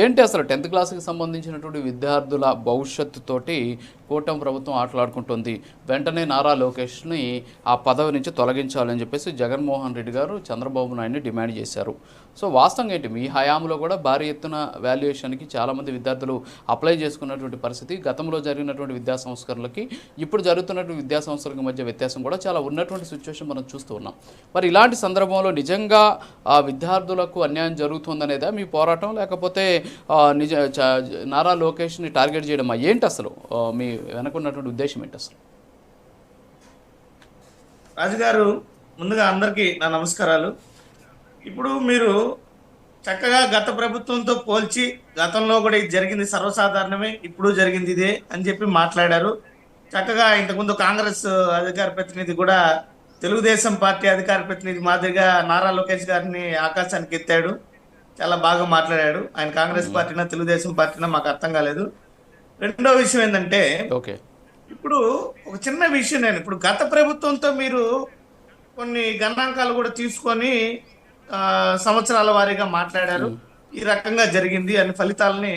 ఏంటి అసలు 10th క్లాస్కి సంబంధించినటువంటి విద్యార్థుల భవిష్యత్తుతోటి కూటమి ప్రభుత్వం ఆటలాడుకుంటుంది. వెంటనే నారా లోకేష్ని ఆ పదవి నుంచి తొలగించాలని చెప్పేసి జగన్మోహన్ రెడ్డి గారు చంద్రబాబు నాయుడిని డిమాండ్ చేశారు. సో వాస్తవంగా ఏంటి, మీ హయాంలో కూడా భారీ ఎత్తున వాల్యుయేషన్కి చాలామంది విద్యార్థులు అప్లై చేసుకున్నటువంటి పరిస్థితి, గతంలో జరిగినటువంటి విద్యా సంస్కరణలకి ఇప్పుడు జరుగుతున్నటువంటి విద్యా సంస్థలకు మధ్య వ్యత్యాసం కూడా చాలా ఉన్నటువంటి సిచ్యువేషన్ మనం చూస్తూ ఉన్నాం. మరి ఇలాంటి సందర్భంలో నిజంగా ఆ విద్యార్థులకు అన్యాయం జరుగుతుందనేదా మీ పోరాటం, లేకపోతే నారా లోకేష్ని టార్గెట్ చేయడమా? ఏంటి అసలు మీ వెనకున్నటువంటి ఉద్దేశం ఏంటి అసలు? రాజుగారు, ముందుగా అందరికీ నా నమస్కారాలు. ఇప్పుడు మీరు చక్కగా గత ప్రభుత్వంతో పోల్చి గతంలో కూడా ఇది జరిగింది సర్వసాధారణమే, ఇప్పుడు జరిగింది ఇదే అని చెప్పి మాట్లాడారు. చక్కగా ఇంతకుముందు కాంగ్రెస్ అధికార ప్రతినిధి కూడా తెలుగుదేశం పార్టీ అధికార ప్రతినిధి మాదిరిగా నారా లోకేష్ గారిని ఆకాశానికి ఎత్తాడు. చాలా బాగా మాట్లాడాడు. ఆయన కాంగ్రెస్ పార్టీనా తెలుగుదేశం పార్టీనా మాకు అర్థం కాలేదు. రెండో విషయం ఏంటంటే, ఇప్పుడు ఒక చిన్న విషయం, నేను ఇప్పుడు గత ప్రభుత్వంతో మీరు కొన్ని గణాంకాలు కూడా తీసుకొని సంవత్సరాల వారీగా మాట్లాడారు. ఈ రకంగా జరిగింది అని ఫలితాలని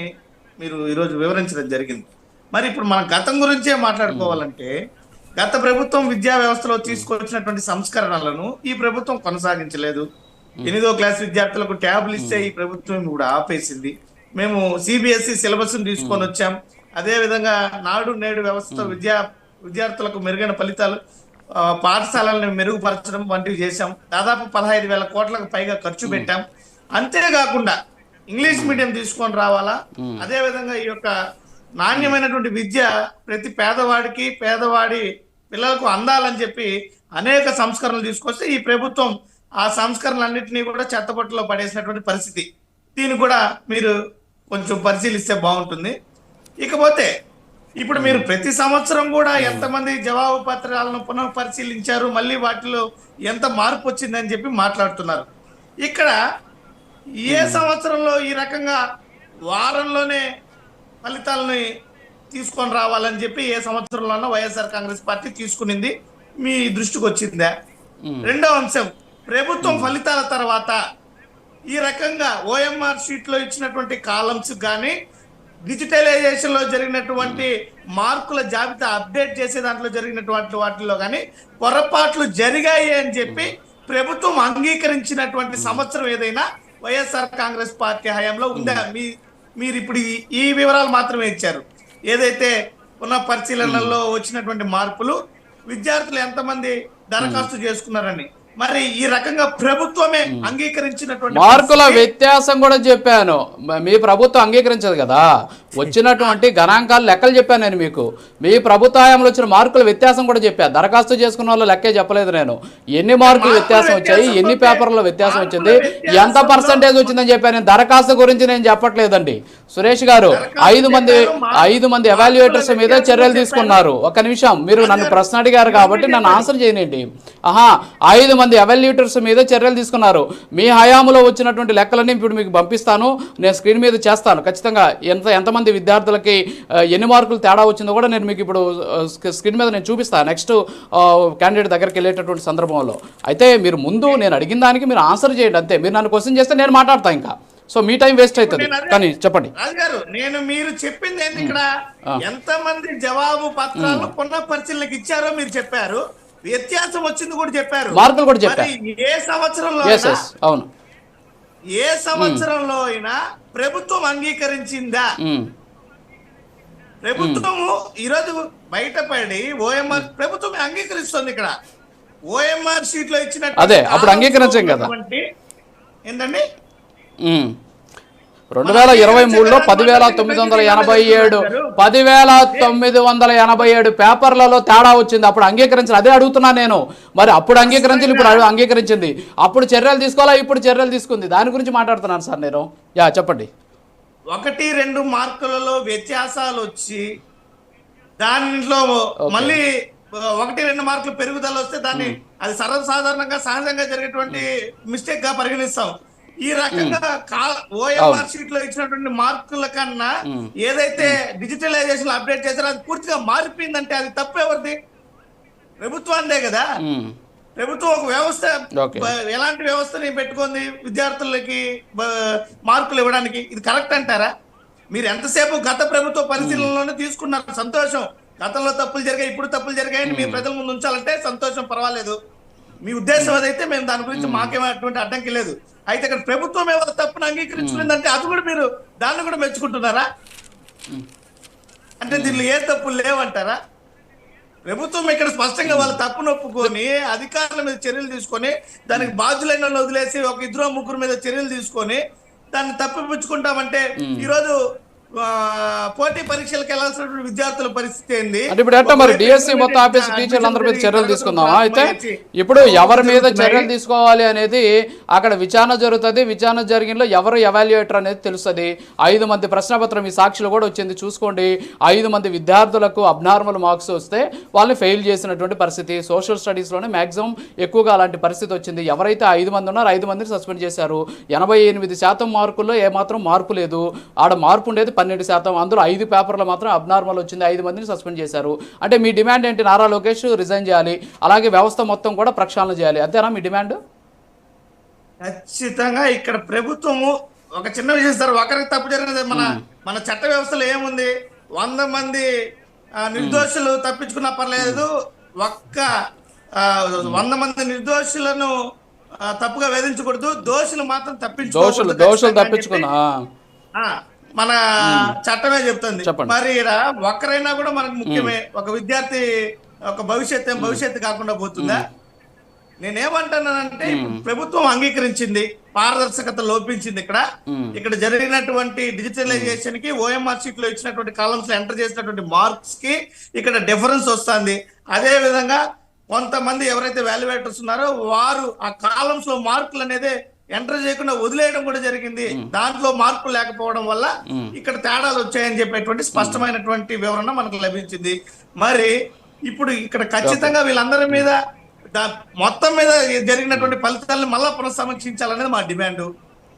మీరు ఈరోజు వివరించడం జరిగింది. మరి ఇప్పుడు మన గతం గురించే మాట్లాడుకోవాలంటే, గత ప్రభుత్వం విద్యా వ్యవస్థలో తీసుకొచ్చినటువంటి సంస్కరణలను ఈ ప్రభుత్వం కొనసాగించలేదు. 8వ క్లాస్ విద్యార్థులకు ట్యాబ్లు ఇస్తే ఈ ప్రభుత్వం కూడా ఆపేసింది. మేము సిబిఎస్ఈ సిలబస్ తీసుకొని వచ్చాం. అదే విధంగా నాడు నేడు వ్యవస్థతో విద్యార్థులకు మెరుగైన ఫలితాలు, పాఠశాలలను మెరుగుపరచడం వంటివి చేశాం. దాదాపు 15,000 కోట్లకు పైగా ఖర్చు పెట్టాం. అంతేకాకుండా ఇంగ్లీష్ మీడియం తీసుకొని రావాలా, అదే విధంగా ఈ యొక్క నాణ్యమైనటువంటి విద్య ప్రతి పేదవాడికి పేదవాడి పిల్లలకు అందాలని చెప్పి అనేక సంస్కరణలు తీసుకొస్తే ఈ ప్రభుత్వం ఆ సంస్కరణలన్నింటినీ కూడా చెత్తపట్టులో పడేసినటువంటి పరిస్థితి. దీన్ని కూడా మీరు కొంచెం పరిశీలిస్తే బాగుంటుంది. ఇకపోతే ఇప్పుడు మీరు ప్రతి సంవత్సరం కూడా ఎంతమంది జవాబు పత్రాలను పునః పరిశీలించారు, మళ్ళీ వాటిలో ఎంత మార్పు వచ్చిందని చెప్పి మాట్లాడుతున్నారు. ఇక్కడ ఏ సంవత్సరంలో ఈ రకంగా వారంలోనే ఫలితాలని తీసుకొని రావాలని చెప్పి ఏ సంవత్సరంలోనో వైఎస్ఆర్ కాంగ్రెస్ పార్టీ తీసుకునింది మీ దృష్టికి వచ్చిందా? రెండో అంశం, ప్రభుత్వం ఫలితాల తర్వాత ఈ రకంగా ఓఎంఆర్ షీట్ లో ఇచ్చినటువంటి కాలమ్స్ కానీ, డిజిటలైజేషన్ లో జరిగినటువంటి మార్కుల జాబితా అప్డేట్ చేసే దాంట్లో జరిగినటువంటి వాటిలో కానీ పొరపాట్లు జరిగాయి అని చెప్పి ప్రభుత్వం అంగీకరించినటువంటి సంవత్సరం ఏదైనా వైఎస్ఆర్ కాంగ్రెస్ పార్టీ హయాంలో ఉందా? మీరు ఇప్పుడు ఈ వివరాలు మాత్రమే ఇచ్చారు. ఏదైతే పునః పరిశీలనలో వచ్చినటువంటి మార్పులు, విద్యార్థులు ఎంతమంది దరఖాస్తు చేసుకున్నారని, మరి ఈ రకంగా ప్రభుత్వమే అంగీకరించినటువంటి మార్కుల వ్యత్యాసం కూడా చెప్పాను. మీ ప్రభుత్వం అంగీకరించదు కదా, వచ్చినటువంటి గణాంకాలు లెక్కలు చెప్పాను నేను మీకు. మీ ప్రభుత్వ హయాంలో వచ్చిన మార్కుల వ్యత్యాసం కూడా చెప్పాను. దరఖాస్తు చేసుకున్న వాళ్ళు లెక్కే చెప్పలేదు నేను. ఎన్ని మార్కులు వ్యత్యాసం వచ్చాయి, ఎన్ని పేపర్లో వ్యత్యాసం వచ్చింది, ఎంత పర్సంటేజ్ వచ్చిందని చెప్పాను. నేను దరఖాస్తు గురించి నేను చెప్పట్లేదండి. సురేష్ గారు, 5 మంది ఎవాల్యుయేటర్స్ మీద చర్యలు తీసుకున్నారు. ఒక్క నిమిషం, మీరు నన్ను ప్రశ్న అడిగారు కాబట్టి నన్ను ఆన్సర్ చేయనండి. 5 మంది ఎవాల్యుయేటర్స్ మీద చర్యలు తీసుకున్నారు. మీ హయాంలో వచ్చినటువంటి లెక్కలన్నీ ఇప్పుడు మీకు పంపిస్తాను, నేను స్క్రీన్ మీద చేస్తాను ఖచ్చితంగా. ఎంతమంది విద్యార్థులకి ఎన్ని మార్కులు తేడా వచ్చిందో కూడా నేను మీకు ఇప్పుడు స్క్రీన్ మీద నేను చూపిస్తాను నెక్స్ట్ క్యాండిడేట్ దగ్గరికి వెళ్ళేటటువంటి సందర్భంలో. అయితే మీరు ముందు నేను అడిగిన దానికి మీరు ఆన్సర్ చేయండి అంతే. మీరు నన్ను క్వశ్చన్ చేస్తే నేను మాట్లాడతాను ఇంకా. సో మీ టైం వేస్ట్ అవుతుంది. కానీ చెప్పండి రాజుగారు, నేను మీరు చెప్పింది ఏంటి, ఇక్కడ ఎంతమంది జవాబు పత్రాలను పునః పరిశీలనకి ఇచ్చారో మీరు చెప్పారు, వ్యత్యాసం వచ్చింది కూడా చెప్పారు, మార్కులు కూడా చెప్పారు. ఏ సంవత్సరంలో అవును, ఏ సంవత్సరంలో అయినా ప్రభుత్వం అంగీకరించిందా? ప్రభుత్వము ఈరోజు బయటపడి ఓఎంఆర్ ప్రభుత్వం అంగీకరిస్తుంది. ఇక్కడ ఓఎంఆర్ షీట్ లో ఇచ్చిన అదే అప్పుడు అంగీకరించాం కదా ఏంటండి, 2023లో 10,987 పేపర్లలో తేడా వచ్చింది. అప్పుడు అంగీకరించాలి, అదే అడుగుతున్నా నేను. మరి అప్పుడు అంగీకరించాలి, ఇప్పుడు అంగీకరించింది. అప్పుడు చర్యలు తీసుకోవాలా, ఇప్పుడు చర్యలు తీసుకుంది, దాని గురించి మాట్లాడుతున్నాను సార్ నేను. చెప్పండి. 1-2 మార్కులలో వ్యత్యాసాలు వచ్చి దానిలో మళ్ళీ 1-2 మార్కులు పెరుగుదల వస్తే దాన్ని అది సర్వసాధారణంగా సహజంగా జరిగేటువంటి మిస్టేక్ గా పరిగణిస్తాం. ఈ రకంగా ఓఎంఆర్ షీట్ లో ఇచ్చినటువంటి మార్కుల కన్నా ఏదైతే డిజిటలైజేషన్ అప్డేట్ చేశారో అది పూర్తిగా మారిపోయిందంటే అది తప్పు ఎవరిది? ప్రభుత్వాందే కదా. ప్రభుత్వం ఒక వ్యవస్థ ఓకే. ఎలాంటి వ్యవస్థని పెట్టుకుంది విద్యార్థులకి మార్కులు ఇవ్వడానికి? ఇది కరెక్ట్ అంటారా? మీరు ఎంతసేపు గత ప్రభుత్వ పరిశీలనలోనే తీసుకున్నారు, సంతోషం. గతంలో తప్పులు జరిగాయి, ఇప్పుడు తప్పులు జరిగాయని మీ ప్రజల ముందు ఉంచాలంటే సంతోషం, పర్వాలేదు. మీ ఉద్దేశం అదైతే మేము దాని గురించి మాకేమో అటువంటి అడ్డంకి లేదు. అయితే ఇక్కడ ప్రభుత్వం ఏమైనా తప్పును అంగీకరించుకుందంటే అది కూడా మీరు దాన్ని కూడా మెచ్చుకుంటున్నారా? అంటే దీనిలో ఏ తప్పులు లేవంటారా? ప్రభుత్వం ఇక్కడ స్పష్టంగా వాళ్ళ తప్పును ఒప్పుకొని అధికారుల మీద చర్యలు తీసుకొని దానికి బాధ్యులైన వాళ్ళని వదిలేసి ఒక ఇద్దరు ముగ్గురు మీద చర్యలు తీసుకొని దాన్ని తప్పిపుచ్చుకుంటామంటే ఈరోజు పోటీ పరీక్షలకు వెళ్లాల్సినటువంటి విద్యార్థుల పరిస్థితి ఏంది? అంటే ఇప్పుడు ఎట్లా మరి డిఎస్సి మొత్తం ఆపేసి టీచర్లు అందరి మీద చర్యలు తీసుకుందామా? అయితే ఇప్పుడు ఎవరి మీద చర్యలు తీసుకోవాలి అనేది అక్కడ విచారణ జరుగుతుంది. విచారణ జరిగినలో ఎవరు ఎవాల్యుయేటర్ అనేది తెలుస్తుంది. 5 మంది ప్రశ్నపత్రం ఈ సాక్షులు కూడా వచ్చింది చూసుకోండి. 5 మంది విద్యార్థులకు అబ్నార్మల్ మార్క్స్ వస్తే వాళ్ళని ఫెయిల్ చేసినటువంటి పరిస్థితి. సోషల్ స్టడీస్లోనే మ్యాక్సిమం ఎక్కువగా అలాంటి పరిస్థితి వచ్చింది. ఎవరైతే 5 మంది ఉన్నారో 5 మందిని సస్పెండ్ చేశారు. 88% మార్కుల్లో ఏమాత్రం మార్పు లేదు. ఆడ మార్పు ఉండేది 12%. అందులో 5 పేపర్లు మాత్రం అబ్నార్మల్ వచ్చింది. 5 మందిని సస్పెండ్ చేశారు. అంటే మీ డిమాండ్ ఏంటి? నారా లోకేష్ రిజైన్ చేయాలి, అలాగే వ్యవస్థ మొత్తం కూడా ప్రక్షాళన చేయాలి, అంతేనా మీ డిమాండ్? ఖచ్చితంగా ఇక్కడ ప్రభుత్వము ఒక చిన్న విషయం సార్, ఒకరికి తప్పు జరిగినది మన చట్ట వ్యవస్థలో ఏముంది? 100 మంది నిర్దోషులు తప్పించుకున్నా పర్లేదు, 100 మంది నిర్దోషులను తప్పుగా వేధించకూడదు, దోషులు మాత్రం తప్పించుకున్నా మన చట్టమే చెప్తుంది. మరి ఒక్కరైనా కూడా మనకు ముఖ్యమే. ఒక విద్యార్థి ఒక భవిష్యత్తు కాకుండా పోతుందా? నేనేమంటున్నానంటే ప్రభుత్వం అంగీకరించింది, పారదర్శకత లోపించింది. ఇక్కడ జరిగినటువంటి డిజిటలైజేషన్ కి ఓఎంఆర్ షీట్ లో ఇచ్చినటువంటి కాలమ్స్ లో ఎంటర్ చేసినటువంటి మార్క్స్ కి ఇక్కడ డిఫరెన్స్ వస్తుంది. అదే విధంగా కొంతమంది ఎవరైతే వాల్యుయేటర్స్ ఉన్నారో వారు ఆ కాలమ్స్ లో మార్కులు అనేది ఎంటర్ చేయకుండా వదిలేయడం కూడా జరిగింది. దాంట్లో మార్పులు లేకపోవడం వల్ల ఇక్కడ తేడాలు వచ్చాయని చెప్పేటువంటి స్పష్టమైనటువంటి వివరణ మనకు లభించింది. మరి ఇప్పుడు ఇక్కడ ఖచ్చితంగా వీళ్ళందరి మీద మొత్తం మీద జరిగినటువంటి ఫలితాలను మళ్ళా పునఃసమీక్షించాలనేది మా డిమాండ్.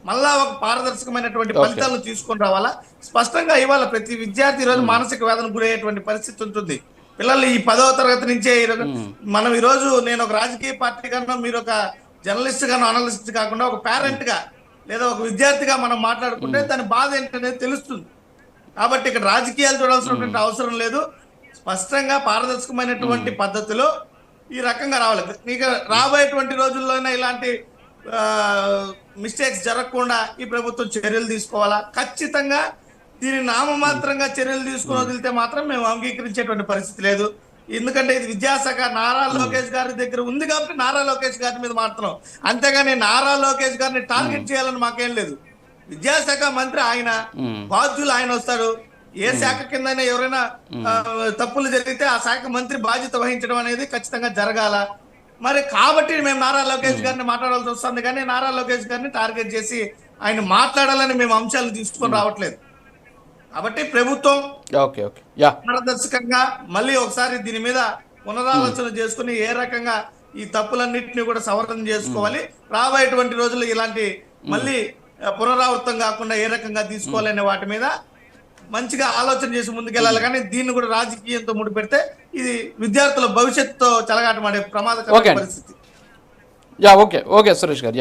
మళ్ళా ఒక పారదర్శకమైనటువంటి ఫలితాలను తీసుకొని రావాలా. స్పష్టంగా ఇవాళ ప్రతి విద్యార్థి ఈరోజు మానసిక వేదన గురయ్యేటువంటి పరిస్థితి ఉంటుంది. పిల్లలు ఈ 10వ తరగతి నుంచే మనం ఈరోజు నేను ఒక రాజకీయ పార్టీ కన్నా, మీరు ఒక జర్నలిస్ట్ గాను అనలిస్ట్ కాకుండా ఒక పేరెంట్ గా లేదా ఒక విద్యార్థిగా మనం మాట్లాడుకుంటే దాని బాధ ఏంటనేది తెలుస్తుంది. కాబట్టి ఇక్కడ రాజకీయాలు చూడాల్సినటువంటి అవసరం లేదు. స్పష్టంగా పారదర్శకమైనటువంటి పద్ధతిలో ఈ రకంగా రావాలి. ఇక రాబోయేటువంటి రోజుల్లోనే ఇలాంటి మిస్టేక్స్ జరగకుండా ఈ ప్రభుత్వం చర్యలు తీసుకోవాలా. ఖచ్చితంగా దీని నామమాత్రంగా చర్యలు తీసుకుని వదిలితే మాత్రం మేము అంగీకరించేటువంటి పరిస్థితి లేదు. ఎందుకంటే ఇది విద్యాశాఖ నారా లోకేష్ గారి దగ్గర ఉంది కాబట్టి నారా లోకేష్ గారి మీద మాత్రం, అంతేగాని నారా లోకేష్ గారిని టార్గెట్ చేయాలని మాకేం లేదు. విద్యాశాఖ మంత్రి ఆయన, బాధ్యులు ఆయన వస్తారు. ఏ శాఖ కింద ఎవరైనా తప్పులు జరిగితే ఆ శాఖ మంత్రి బాధ్యత వహించడం అనేది ఖచ్చితంగా జరగాల. మరి కాబట్టి మేము నారా లోకేష్ గారిని మాట్లాడాల్సి వస్తుంది, కానీ నారా లోకేష్ గారిని టార్గెట్ చేసి ఆయన మాట్లాడాలని మేము అంశాలను తీసుకొని రావట్లేదు. కాబట్టి ప్రభుత్వం పారదర్శకంగా మళ్ళీ ఒకసారి దీని మీద పునరాలోచన చేసుకుని ఏ రకంగా ఈ తప్పులన్నింటినీ కూడా సవరణ చేసుకోవాలి, రాబోయేటువంటి రోజుల్లో ఇలాంటి మళ్ళీ పునరావృతం కాకుండా ఏ రకంగా తీసుకోవాలనే వాటి మీద మంచిగా ఆలోచన చేసి ముందుకెళ్ళాలి. కానీ దీన్ని కూడా రాజకీయంతో ముడిపెడితే ఇది విద్యార్థుల భవిష్యత్తుతో చెలగాటమాడే ప్రమాదకరమైన పరిస్థితి. ఓకే సురేష్ గారు.